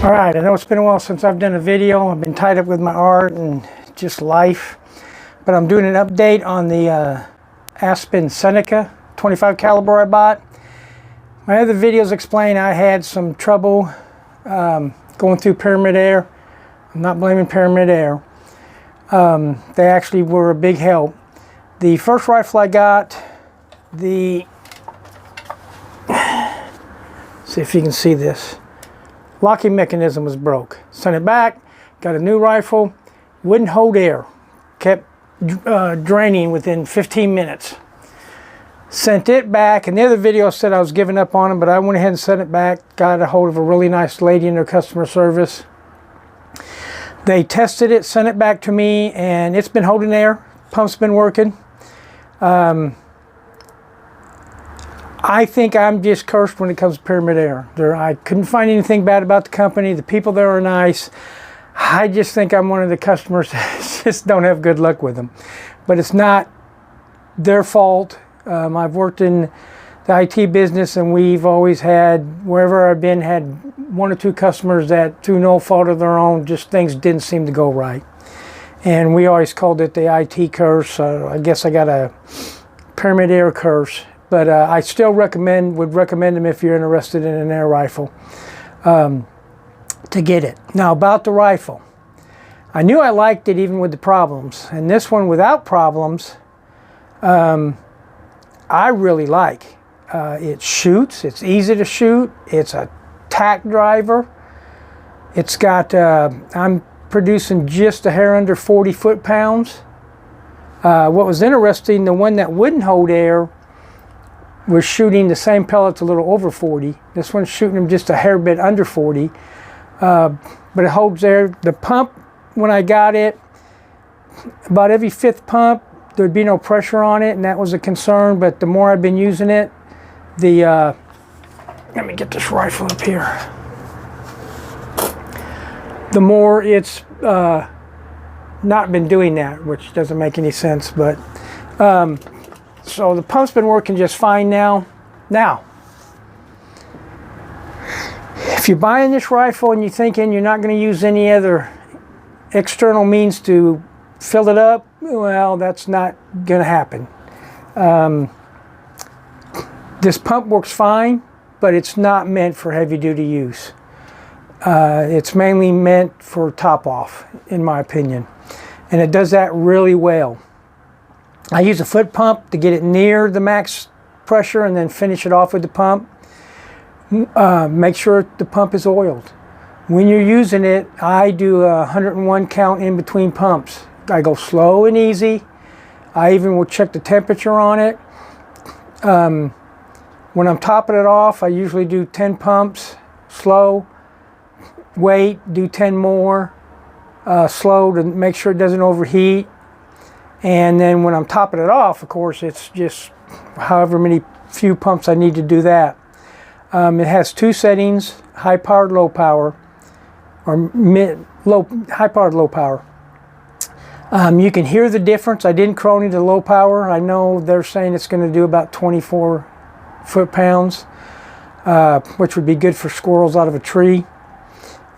Alright, I know it's been a while since I've done a video. I've been tied up with my art and just life. But I'm doing an update on the Aspen Seneca 25 caliber I bought. My other videos explain I had some trouble going through Pyramid Air. I'm not blaming Pyramid Air. They actually were a big help. The first rifle I got, see if you can see this. Locking mechanism was broke. Sent it back, got a new rifle, wouldn't hold air. Kept draining within 15 minutes. Sent it back, and the other video said I was giving up on them, but I went ahead and sent it back. Got a hold of a really nice lady in their customer service. They tested it, sent it back to me, and it's been holding air. Pump's been working. I think I'm just cursed when it comes to Pyramid Air. I couldn't find anything bad about the company. The people there are nice. I just think I'm one of the customers that just don't have good luck with them. But it's not their fault. I've worked in the IT business, and we've always had, wherever I've been, had one or two customers that, through no fault of their own, just things didn't seem to go right. And we always called it the IT curse. I guess I got a Pyramid Air curse. But I still would recommend them if you're interested in an air rifle to get it. Now about the rifle. I knew I liked it even with the problems. And this one without problems, I really like. It shoots, it's easy to shoot, it's a tack driver. It's got, I'm producing just a hair under 40 foot-pounds. What was interesting, the one that wouldn't hold air, we're shooting the same pellets a little over 40. This one's shooting them just a hair bit under 40. But it holds air. The pump, when I got it, about every fifth pump, there'd be no pressure on it, and that was a concern. But the more I've been using it, let me get this rifle up here. The more it's not been doing that, which doesn't make any sense. But so the pump's been working just fine now. Now, if you're buying this rifle and you're thinking you're not going to use any other external means to fill it up, well, that's not going to happen. This pump works fine, but it's not meant for heavy-duty use. It's mainly meant for top-off, in my opinion. And it does that really well. I use a foot pump to get it near the max pressure and then finish it off with the pump. Make sure the pump is oiled. When you're using it, I do a 101 count in between pumps. I go slow and easy. I even will check the temperature on it. When I'm topping it off, I usually do 10 pumps, slow, wait, do 10 more, slow to make sure it doesn't overheat. And then when I'm topping it off, of course, it's just however many few pumps I need to do that. It has two settings, high powered, low power, or high powered, low power. You can hear the difference. I didn't crony to low power. I know they're saying it's going to do about 24 foot-pounds, which would be good for squirrels out of a tree.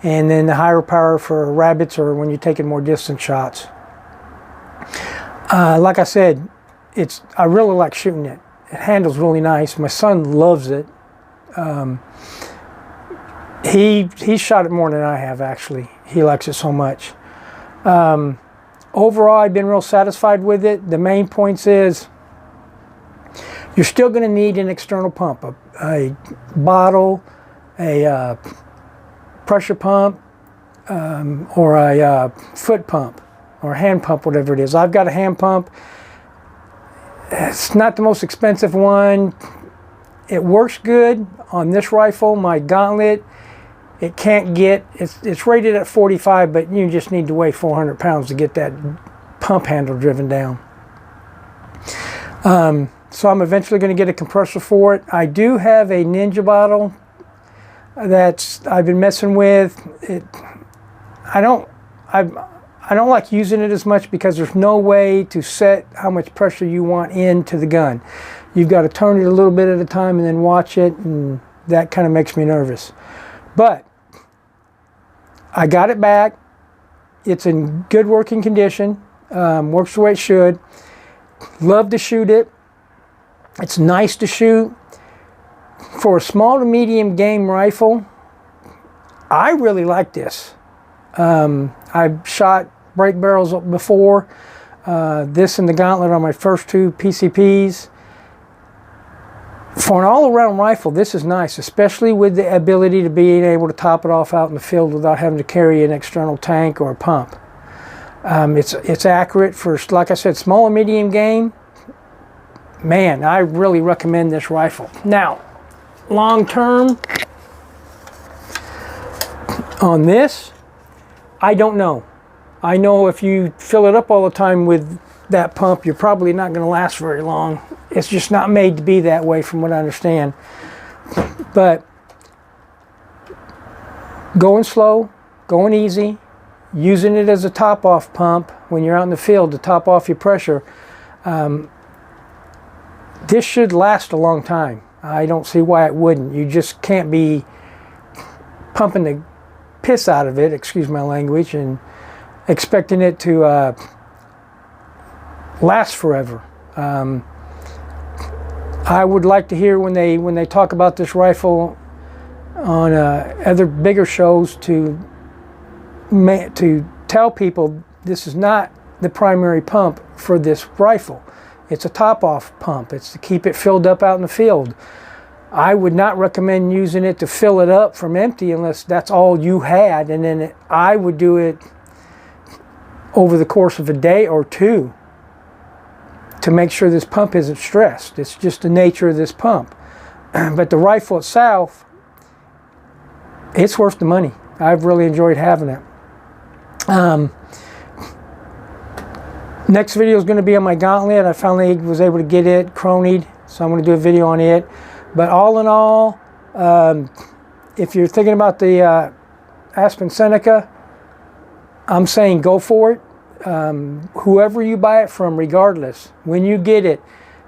And then the higher power for rabbits or when you're taking more distant shots. Like I said, I really like shooting it. It handles really nice. My son loves it. He shot it more than I have, actually. He likes it so much. Overall, I've been real satisfied with it. The main points is you're still going to need an external pump, a bottle, a pressure pump, or a foot pump, or hand pump, whatever it is. I've got a hand pump. It's not the most expensive one. It works good on this rifle. My Gauntlet, it can't get, it's rated at 45, but you just need to weigh 400 pounds to get that pump handle driven down. So I'm eventually going to get a compressor for it. I do have a Ninja bottle that I've been messing with. I don't like using it as much because there's no way to set how much pressure you want into the gun. You've got to turn it a little bit at a time and then watch it, and that kind of makes me nervous. But I got it back. It's in good working condition. Works the way it should. Love to shoot it. It's nice to shoot. For a small to medium game rifle, I really like this. I've shot break barrels before. This and the Gauntlet are my first two PCPs. For an all-around rifle, this is nice, especially with the ability to being able to top it off out in the field without having to carry an external tank or a pump. It's accurate for, like I said, small and medium game. Man, I really recommend this rifle. Now, long term on this, I don't know. I know if you fill it up all the time with that pump, you're probably not going to last very long. It's just not made to be that way from what I understand. But going slow, going easy, using it as a top-off pump when you're out in the field to top off your pressure, this should last a long time. I don't see why it wouldn't. You just can't be pumping the piss out of it, excuse my language, and expecting it to last forever. I would like to hear when they talk about this rifle on other bigger shows to tell people this is not the primary pump for this rifle. It's a top-off pump. It's to keep it filled up out in the field. I would not recommend using it to fill it up from empty unless that's all you had, and then I would do it over the course of a day or two to make sure this pump isn't stressed. It's just the nature of this pump. But the rifle itself, it's worth the money. I've really enjoyed having it. Next video is going to be on my Gauntlet. I finally was able to get it cronied, so I'm going to do a video on it. But all in all, if you're thinking about the Aspen Seneca, I'm saying go for it. Whoever you buy it from, regardless, when you get it,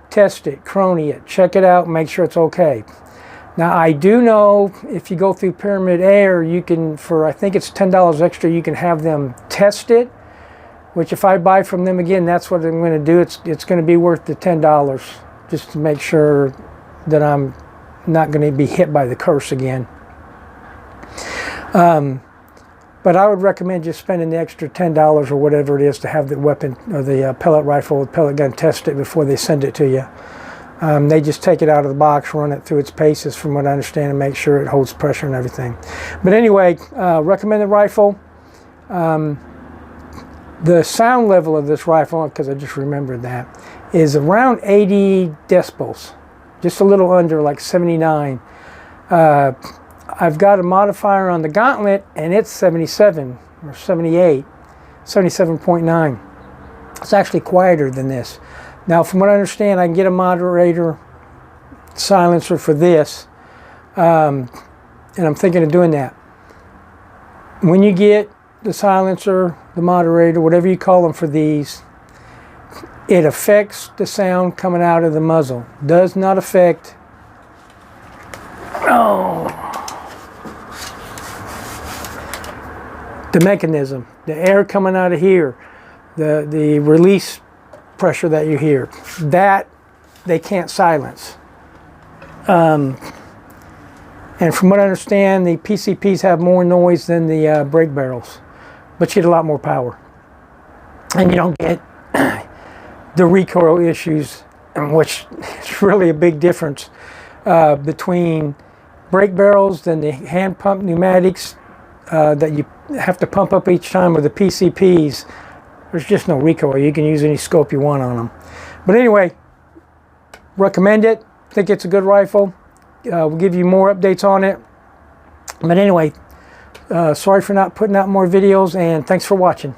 test it, crony it, check it out, make sure it's okay. Now, I do know if you go through Pyramid Air, you can, for I think it's $10 extra, you can have them test it, which if I buy from them again, that's what I'm going to do. It's going to be worth the $10 just to make sure that I'm not going to be hit by the curse again. But I would recommend just spending the extra $10 or whatever it is to have the weapon or the pellet rifle or pellet gun test it before they send it to you. They just take it out of the box, run it through its paces from what I understand, and make sure it holds pressure and everything. But anyway, recommend the rifle. The sound level of this rifle, because I just remembered that, is around 80 decibels. Just a little under, like 79. I've got a modifier on the Gauntlet, and it's 77 or 78, 77.9. It's actually quieter than this. Now, from what I understand, I can get a moderator silencer for this, and I'm thinking of doing that. When you get the silencer, the moderator, whatever you call them for these, it affects the sound coming out of the muzzle. Does not affect the mechanism, the air coming out of here, the release pressure that you hear. That they can't silence. And from what I understand, the PCPs have more noise than the break barrels, but you get a lot more power. And you don't get the recoil issues, which is really a big difference between brake barrels and the hand pump pneumatics that you have to pump up each time with the PCPs. There's just no recoil. You can use any scope you want on them. But anyway, recommend it. Think it's a good rifle. We'll give you more updates on it. But anyway, sorry for not putting out more videos, and thanks for watching.